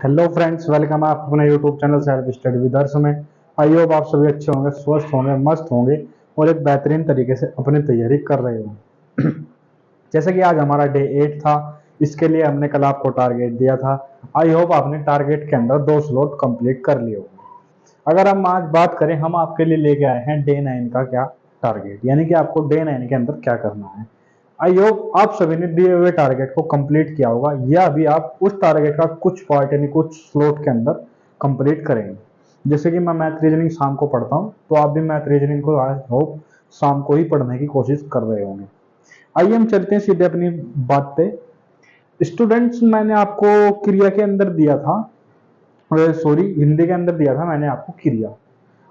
Hello friends, welcome आप अपने YouTube channel self study with Harsh में। आई होप आप सभी अच्छे होंगे, स्वस्थ होंगे, मस्त होंगे और एक बेहतरीन तरीके से अपनी तैयारी कर रहे होंगे। जैसे कि आज हमारा डे 8 था, इसके लिए हमने कल आपको टारगेट दिया था। आई होप आपने टारगेट के अंदर 2 स्लॉट कंप्लीट कर लिए होंगे। अगर हम आज बात करें, हम आपके लिए लेके आए हैं डे 9 का क्या टारगेट, यानी कि आपको डे 9 के अंदर क्या करना है। आई होप आप सभी ने दिए हुए टारगेट को कंप्लीट किया होगा, या अभी आप उस टारगेट का कुछ पार्ट यानी कुछ स्लॉट के अंदर कंप्लीट करेंगे। जैसे कि मैं मैथ रीजनिंग शाम को पढ़ता हूँ, तो आप भी मैथ रीजनिंग को आई होप शाम को ही पढ़ने की कोशिश कर रहे होंगे। आइए हम चलते हैं सीधे अपनी बात पे। स्टूडेंट्स, मैंने आपको क्रिया के अंदर दिया था, सॉरी हिंदी के अंदर दिया था मैंने आपको क्रिया।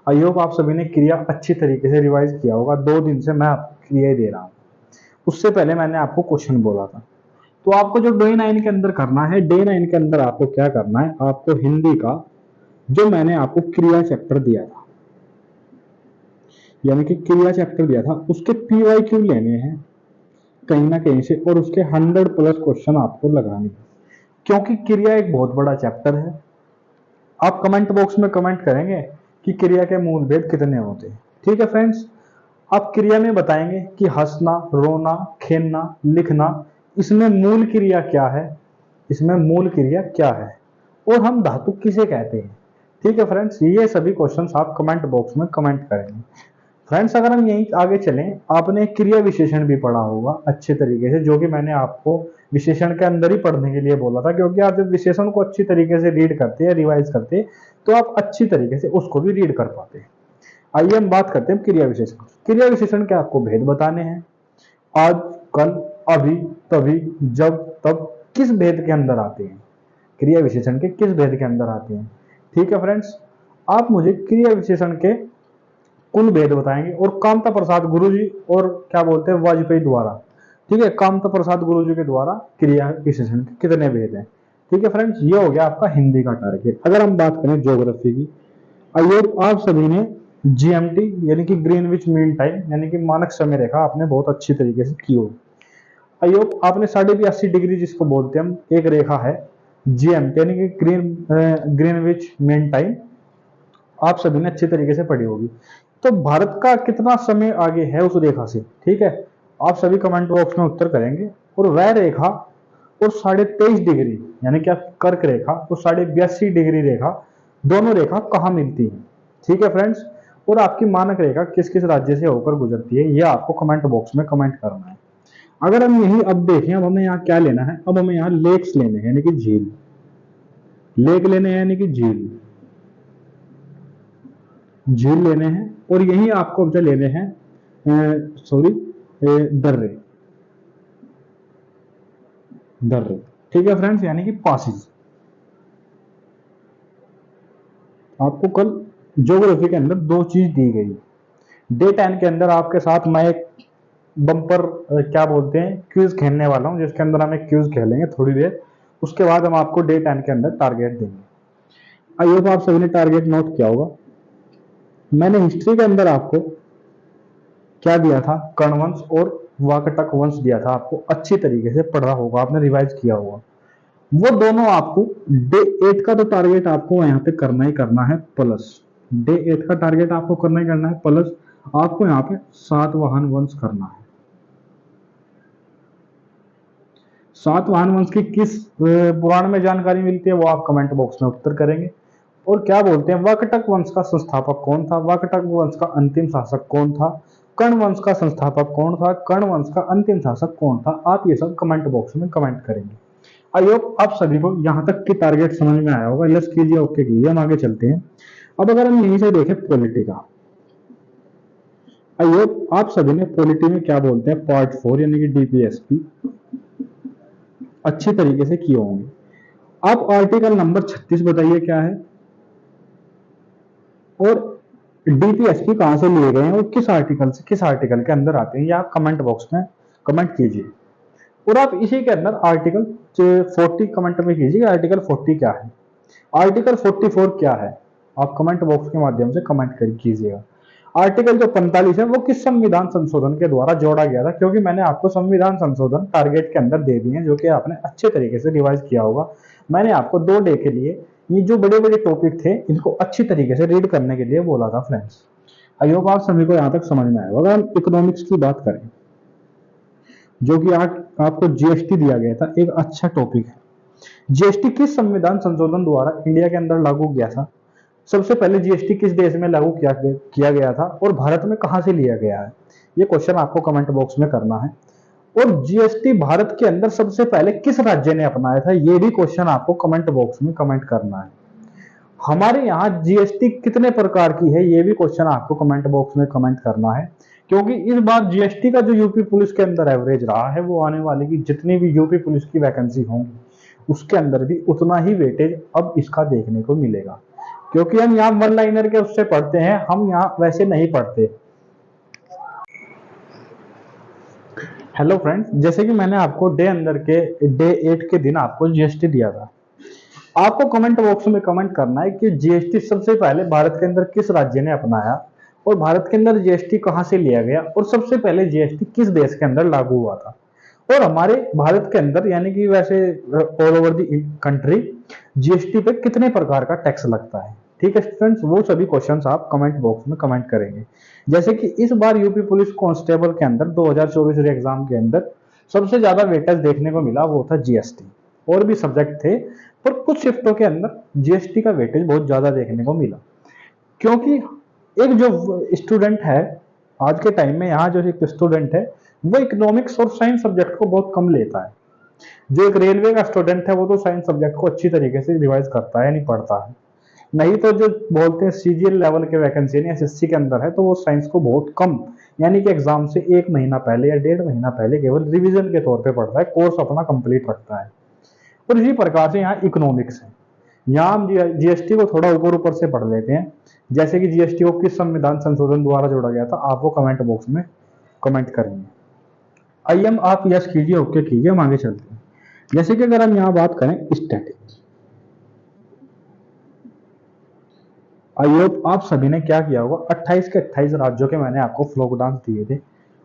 आई होप आप सभी ने क्रिया अच्छी तरीके से रिवाइज किया होगा। 2 दिन से मैं आपको क्रिया ही दे रहा हूँ। उससे पहले मैंने आपको क्वेश्चन बोला था। तो आपको जो डे 9 के अंदर करना है, डे 9 के अंदर आपको क्या करना है, आपको हिंदी का जो मैंने आपको क्रिया चैप्टर दिया था, यानी कि क्रिया चैप्टर दिया था, उसके PYQ लेने हैं कहीं ना कहीं से, और उसके 100+ क्वेश्चन आपको लगाने हैं। क्योंकि क्रिया एक बहुत बड़ा चैप्टर है। आप कमेंट बॉक्स में कमेंट करेंगे कि क्रिया के मूल भेद कितने होते हैं। ठीक है फ्रेंड्स, आप क्रिया में बताएंगे कि हंसना, रोना, खेलना, लिखना, इसमें मूल क्रिया क्या है, इसमें मूल क्रिया क्या है, और हम धातु किसे कहते हैं। ठीक है फ्रेंड्स, ये सभी क्वेश्चंस आप कमेंट बॉक्स में कमेंट करेंगे। फ्रेंड्स, अगर हम यहीं आगे चलें, आपने क्रिया विशेषण भी पढ़ा होगा अच्छे तरीके से, जो कि मैंने आपको विशेषण के अंदर ही पढ़ने के लिए बोला था, क्योंकि आप जब विशेषण को अच्छी तरीके से रीड करते हैं, रिवाइज करते हैं, तो आप अच्छी तरीके से उसको भी रीड कर पाते हैं। आइए हम बात करते हैं क्रिया विशेषण। क्रिया विशेषण के आपको भेद बताने हैं। आज, कल, अभी, तभी, जब, तब, किस भेद के अंदर आते हैं, क्रिया विशेषण के किस भेद के अंदर आते हैं। ठीक है फ्रेंड्स, आप मुझे क्रिया विशेषण के कुल भेद बताएंगे, और कामता प्रसाद गुरुजी और क्या बोलते हैं वाजपेयी द्वारा, ठीक है, कामता प्रसाद गुरुजी के द्वारा क्रिया विशेषण के कितने भेद हैं। ठीक है फ्रेंड्स, ये हो गया आपका हिंदी का टारगेट। अगर हम बात करें ज्योग्राफी की, आइए आप सभी ने GMT यानी कि ग्रीनविच मीन टाइम यानी कि मानक समय रेखा आपने बहुत अच्छी तरीके से की हो। आइए आपने 82.5 डिग्री जिसको बोलते हैं हम, एक रेखा है GMT यानी कि ग्रीनविच मीन टाइम, आप सभी ने अच्छी तरीके से पढ़ी होगी। तो भारत का कितना समय आगे है उस रेखा से, ठीक है, आप सभी कमेंट बॉक्स में उत्तर करेंगे। और वह रेखा और 23.5 डिग्री यानी कि आप कर्क रेखा और 82.5 डिग्री रेखा, दोनों रेखा कहाँ मिलती है। ठीक है फ्रेंड्स, और आपकी मानक रेखा किस किस राज्य से होकर गुजरती है, यह आपको कमेंट बॉक्स में कमेंट करना है। अगर हम यही अब देखें, अब हमें यहाँ क्या लेना है, अब हमें यहाँ लेक्स लेने हैं यानी कि झील, लेक लेने हैं यानी कि झील, झील लेने हैं। और यही आपको अब लेने हैं सॉरी दर्रे, दर्रे। ठीक है फ्रेंड्स, यानी कि पासिस। आपको कल ज्योग्राफी के अंदर 2 चीज दी गई। डे 10 के अंदर आपके साथ मैं एक बम्पर क्या बोलते हैं क्विज खेलने वाला हूं, जिसके अंदर हम एक क्विज खेलेंगे थोड़ी देर, उसके बाद हम आपको डे 10 के अंदर टारगेट देंगे। आई होप आप सभी ने टारगेट नोट किया होगा। मैंने हिस्ट्री के अंदर आपको क्या दिया था, कर्णवंश और वाकटक वंश दिया था, आपको अच्छी तरीके से पढ़ा होगा, आपने रिवाइज किया होगा। वो दोनों आपको डे 8 का तो टारगेट आपको यहाँ पे करना ही करना है प्लस, डे 8 का टारगेट आपको करना ही करना है प्लस, आपको यहाँ पे सातवाहन वंश करना है। सातवाहन वंश की किस पुराण में जानकारी मिलती है, वो आप कमेंट बॉक्स में उत्तर करेंगे। और क्या बोलते हैं, वाकटक वंश का संस्थापक कौन था, वाकटक वंश का अंतिम शासक कौन था, कर्ण वंश का संस्थापक कौन था, कर्ण वंश का अंतिम शासक कौन था, आप ये सब कमेंट बॉक्स में कमेंट करेंगे। आई होप आप सभी को यहाँ तक की टारगेट समझ में आया होगा। यस कीजिए, ओके कीजिए, हम आगे चलते हैं। अब अगर हम यहीं से देखें पॉलिटी का, आई होप आप सभी ने पॉलिटी में क्या बोलते हैं पार्ट 4 यानी कि DPSP अच्छी तरीके से किए होंगे। आप आर्टिकल नंबर 36 बताइए क्या है, और DPSP कहां से लिए गए हैं, और किस आर्टिकल से किस आर्टिकल के अंदर आते हैं, ये आप कमेंट बॉक्स में कमेंट कीजिए। और आप इसी के अंदर आर्टिकल 40 कमेंट में कीजिए, आर्टिकल 40 क्या है, आर्टिकल 44 क्या है, आप कमेंट बॉक्स के माध्यम से कमेंट कीजिएगा। आर्टिकल जो 45 है वो किस संविधान संशोधन के द्वारा जोड़ा गया था, क्योंकि मैंने आपको संविधान संशोधन टारगेट के अंदर दे दिए हैं जो कि आपने अच्छे तरीके से रिवाइज किया होगा। मैंने आपको 2 डे के लिए ये जो बड़े बड़े टॉपिक थे इनको अच्छी तरीके से रीड करने के लिए बोला था फ्रेंड्स। आई होप आप सभी को यहाँ तक समझ में आएगा। अगर हम इकोनॉमिक्स की बात करें, जो कि आज आपको जीएसटी दिया गया था, एक अच्छा टॉपिक है। जीएसटी किस संविधान संशोधन द्वारा इंडिया के अंदर लागू किया था? सबसे पहले जीएसटी किस देश में लागू किया गया था और भारत में कहां से लिया गया है? ये क्वेश्चन आपको कमेंट बॉक्स में करना है। और जीएसटी भारत के अंदर सबसे पहले किस राज्य ने अपनाया था? ये भी क्वेश्चन आपको कमेंट बॉक्स में कमेंट करना है। हमारे यहाँ जीएसटी कितने प्रकार की है? ये भी क्वेश्चन आपको कमेंट बॉक्स में कमेंट करना है, क्योंकि इस बार जीएसटी का जो यूपी पुलिस के अंदर एवरेज रहा है वो आने वाली की जितनी भी यूपी पुलिस की वैकेंसी होंगी उसके अंदर भी उतना ही वेटेज अब इसका देखने को मिलेगा, क्योंकि हम यहाँ वन लाइनर के उससे पढ़ते हैं, हम यहाँ वैसे नहीं पढ़ते। हेलो फ्रेंड्स, जैसे कि मैंने आपको डे 8 के दिन आपको जीएसटी दिया था। आपको कमेंट बॉक्स में कमेंट करना है कि जीएसटी सबसे पहले भारत के अंदर किस राज्य ने अपनाया और भारत के अंदर जीएसटी कहां से लिया गया और सबसे पहले जीएसटी किस देश के अंदर लागू हुआ था। और हमारे भारत के अंदर यानी कि वैसे all over the country GST पे कितने प्रकार का टैक्स लगता है। ठीक है स्टूडेंट्स, वो सभी क्वेश्चंस आप कमेंट बॉक्स में कमेंट करेंगे। जैसे कि इस बार यूपी पुलिस कांस्टेबल के अंदर 2024 एग्जाम के अंदर सबसे ज्यादा वेटेज देखने को मिला वो था जीएसटी। और भी सब्जेक्ट थे पर कुछ शिफ्टों के अंदर जीएसटी का वेटेज बहुत ज्यादा देखने को मिला, क्योंकि एक जो स्टूडेंट है आज के टाइम में, यहाँ जो एक स्टूडेंट है वो इकोनॉमिक्स और साइंस सब्जेक्ट को बहुत कम लेता है। जो एक रेलवे का स्टूडेंट है वो तो साइंस सब्जेक्ट को अच्छी तरीके से रिवाइज करता है, यानी पढ़ता है। नहीं तो जो बोलते हैं सीजीएल लेवल के वैकेंसी यानी एसएससी के अंदर है तो वो साइंस को बहुत कम यानी कि एग्जाम से 1 महीना पहले या 1.5 महीना पहले केवल रिवीजन के तौर पे पढ़ता है, कोर्स अपना कंप्लीट रखता है। और इसी प्रकार से यहाँ इकोनॉमिक्स है, यहाँ हम जीएसटी को थोड़ा ऊपर ऊपर से पढ़ लेते हैं। जैसे कि जीएसटी को किस संविधान संशोधन द्वारा जोड़ा गया था, आप वो कमेंट बॉक्स में कमेंट करेंगे। आइए हम आप यस कीजिए, ओके कीजिए, हम आगे चलते हैं। जैसे कि अगर हम यहाँ बात करें स्टैटिक, आई होप आप सभी ने क्या किया होगा, 28 के 28 राज्यों के मैंने आपको फ्लोक डांस दिए थे।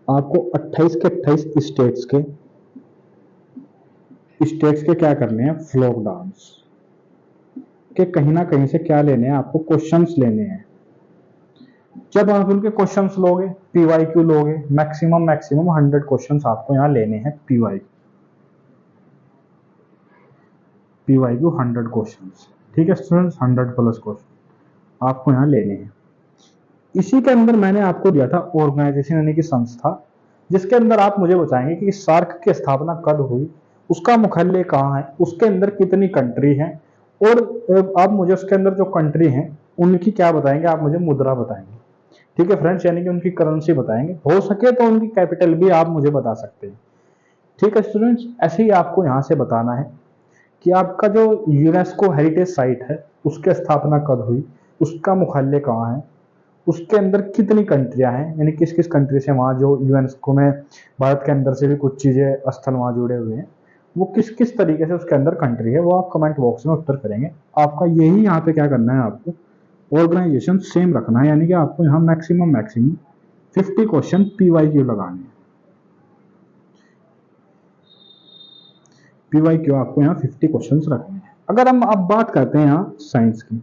आपको 28 के 28 स्टेट्स के क्या करने हैं, फ्लोक डांस के कहीं ना कहीं से क्या लेने हैं, आपको क्वेश्चंस लेने हैं। जब आप उनके क्वेश्चंस लोगे, पीवाईक्यू लोगे, मैक्सिमम 100 क्वेश्चंस आपको यहाँ लेने हैं। पीवाईक्यू 100 क्वेश्चंस, ठीक है स्टूडेंट्स, 100+ क्वेश्चन आपको यहाँ लेने हैं। इसी के अंदर मैंने आपको दिया था ऑर्गेनाइजेशन यानी कि संस्था, जिसके अंदर आप मुझे बताएंगे कि सार्क की स्थापना कब हुई, उसका मुख्यालय कहाँ है, उसके अंदर कितनी कंट्री हैं, और आप मुझे उसके अंदर जो कंट्री हैं उनकी क्या बताएंगे, आप मुझे मुद्रा बताएंगे। ठीक है फ्रेंड्स, यानी कि उनकी करेंसी बताएंगे, हो सके तो उनकी कैपिटल भी आप मुझे बता सकते हैं। ठीक है स्टूडेंट्स, ऐसे ही आपको यहाँ से बताना है कि आपका जो यूनेस्को हेरिटेज साइट है उसकी स्थापना कब हुई, उसका मुख्यालय कहाँ है, उसके अंदर कितनी कंट्रियां हैं, यानी किस किस कंट्री से वहाँ जो यूनेस्को में भारत के अंदर से भी कुछ चीजें स्थल वहाँ जुड़े हुए हैं, वो किस किस तरीके से उसके अंदर कंट्री है, वो आप कमेंट बॉक्स में उत्तर करेंगे। आपका यही यहाँ पे क्या करना है, आपको ऑर्गेनाइजेशन सेम रखना है, यानी कि आपको यहाँ मैक्सिमम 50 क्वेश्चन पीवाईक्यू लगाने हैं। पीवाईक्यू आपको यहाँ 50 क्वेश्चन रखने हैं। अगर हम अब बात करते हैं यहाँ साइंस की,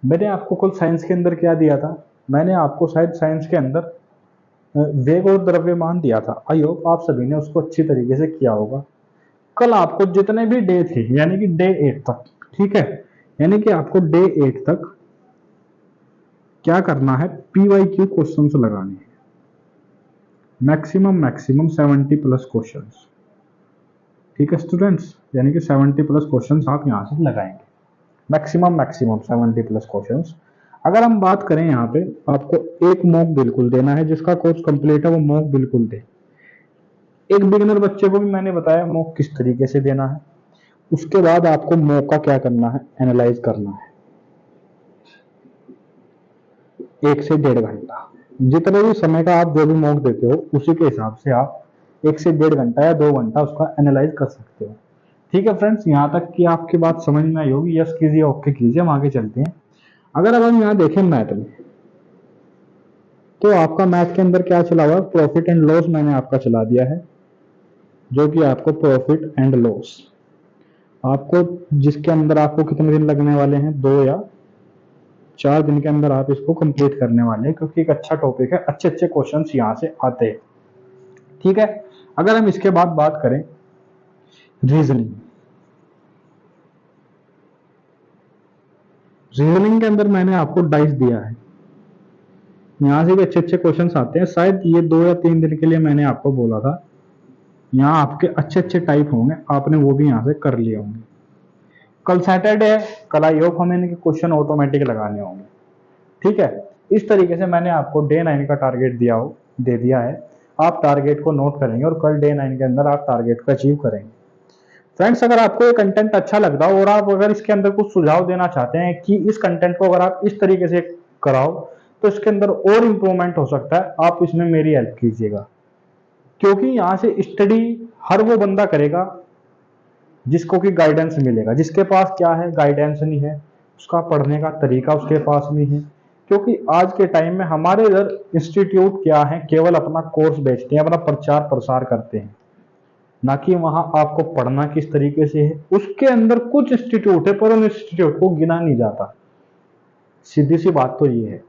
मैंने आपको कुल साइंस के अंदर क्या दिया था, मैंने आपको शायद साइंस के अंदर वेग और द्रव्यमान दिया था। आई होप आप सभी ने उसको अच्छी तरीके से किया होगा। कल आपको जितने भी डे थे यानी कि डे 8 तक, ठीक है, यानी कि आपको डे 8 तक क्या करना है, पीवाईक्यू क्वेश्चंस लगाने हैं। मैक्सिमम 70+ क्वेश्चंस, ठीक है स्टूडेंट्स, यानी कि 70+ क्वेश्चंस आप यहां से लगाएंगे। Maximum 70+ questions. अगर हम बात करें यहाँ पे, आपको एक मॉक बिल्कुल देना है, जिसका कोर्स कंप्लीट है वो मॉक बिल्कुल दे। एक बिगिनर बच्चे को भी मैंने बताया मॉक किस तरीके से देना है। उसके बाद आपको मॉक का क्या करना है, एनालाइज करना है। 1 से 1.5 घंटा, जितने भी समय का आप जो भी मॉक देते हो उसी के हिसाब से आप 1 से 1.5 घंटा या 2 घंटा उसका एनालाइज कर सकते हो। ठीक है फ्रेंड्स, यहाँ तक कि आपकी बात समझ में आई होगी, यस कीजिए, ओके कीजिए, हम आगे चलते हैं। अगर अब हम यहाँ देखें मैथ में, तो आपका मैथ के अंदर क्या चला हुआ है, प्रॉफिट एंड लॉस मैंने आपका चला दिया है, जो कि आपको प्रॉफिट एंड लॉस आपको, जिसके अंदर आपको कितने दिन लगने वाले हैं, 2 या 4 दिन के अंदर आप इसको कंप्लीट करने वाले हैं, क्योंकि एक अच्छा टॉपिक है, अच्छे अच्छे क्वेश्चंस यहाँ से आते हैं। ठीक है, अगर हम इसके बाद बात करें रीजनिंग, रीजनिंग के अंदर मैंने आपको डाइस दिया है, यहाँ से भी अच्छे अच्छे क्वेश्चंस आते हैं। शायद ये 2 या 3 दिन के लिए मैंने आपको बोला था, यहाँ आपके अच्छे अच्छे टाइप होंगे, आपने वो भी यहाँ से कर लिए होंगे। कल सैटरडे है, कल आई होप हमें इनके क्वेश्चन ऑटोमेटिक लगाने होंगे। ठीक है, इस तरीके से मैंने आपको डे 9 का टारगेट दे दिया है। आप टारगेट को नोट करेंगे और कल डे 9 के अंदर आप टारगेट को अचीव करेंगे। फ्रेंड्स, अगर आपको ये कंटेंट अच्छा लगता हो और आप अगर इसके अंदर कुछ सुझाव देना चाहते हैं कि इस कंटेंट को अगर आप इस तरीके से कराओ तो इसके अंदर और इंप्रूवमेंट हो सकता है, आप इसमें मेरी हेल्प कीजिएगा। क्योंकि यहाँ से स्टडी हर वो बंदा करेगा जिसको कि गाइडेंस मिलेगा, जिसके पास क्या है, गाइडेंस नहीं है, उसका पढ़ने का तरीका उसके पास नहीं है। क्योंकि आज के टाइम में हमारे इधर इंस्टीट्यूट क्या है, केवल अपना कोर्स बेचते हैं, अपना प्रचार प्रसार करते हैं, ना कि वहां आपको पढ़ना किस तरीके से है। उसके अंदर कुछ इंस्टीट्यूट है पर उन इंस्टीट्यूट को गिना नहीं जाता, सीधी सी बात तो ये है।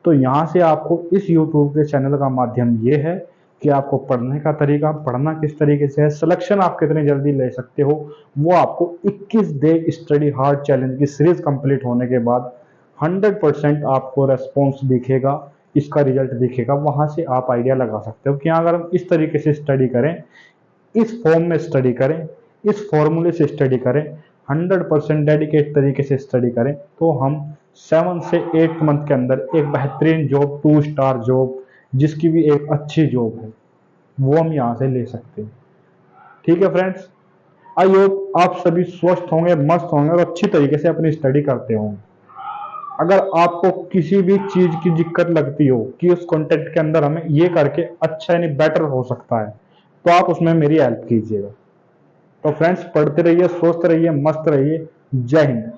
तो यहाँ से आपको इस यूट्यूब के चैनल का माध्यम ये है कि आपको पढ़ने का तरीका, पढ़ना किस तरीके से है, सिलेक्शन आप कितनी जल्दी ले सकते हो, वो आपको 21 डे स्टडी हार्ड चैलेंज की सीरीज कंप्लीट होने के बाद 100% आपको रेस्पॉन्स दिखेगा, इसका रिजल्ट दिखेगा। वहां से आप आइडिया लगा सकते हो कि अगर हम इस तरीके से स्टडी करें, इस फॉर्म में स्टडी करें, इस फॉर्मूले से स्टडी करें, 100% डेडिकेट तरीके से स्टडी करें, तो हम 7 से 8 मंथ के अंदर एक बेहतरीन जॉब, 2 स्टार जॉब, जिसकी भी एक अच्छी जॉब है, वो हम यहाँ से ले सकते हैं। ठीक है फ्रेंड्स, आई होप आप सभी स्वस्थ होंगे, मस्त होंगे और अच्छी तरीके से अपनी स्टडी करते होंगे। अगर आपको किसी भी चीज की दिक्कत लगती हो कि उस कंटेंट के अंदर हमें ये करके अच्छा यानी बेटर हो सकता है, तो आप उसमें मेरी हेल्प कीजिएगा। तो फ्रेंड्स, पढ़ते रहिए, स्वस्थ रहिए, मस्त रहिए। जय हिंद।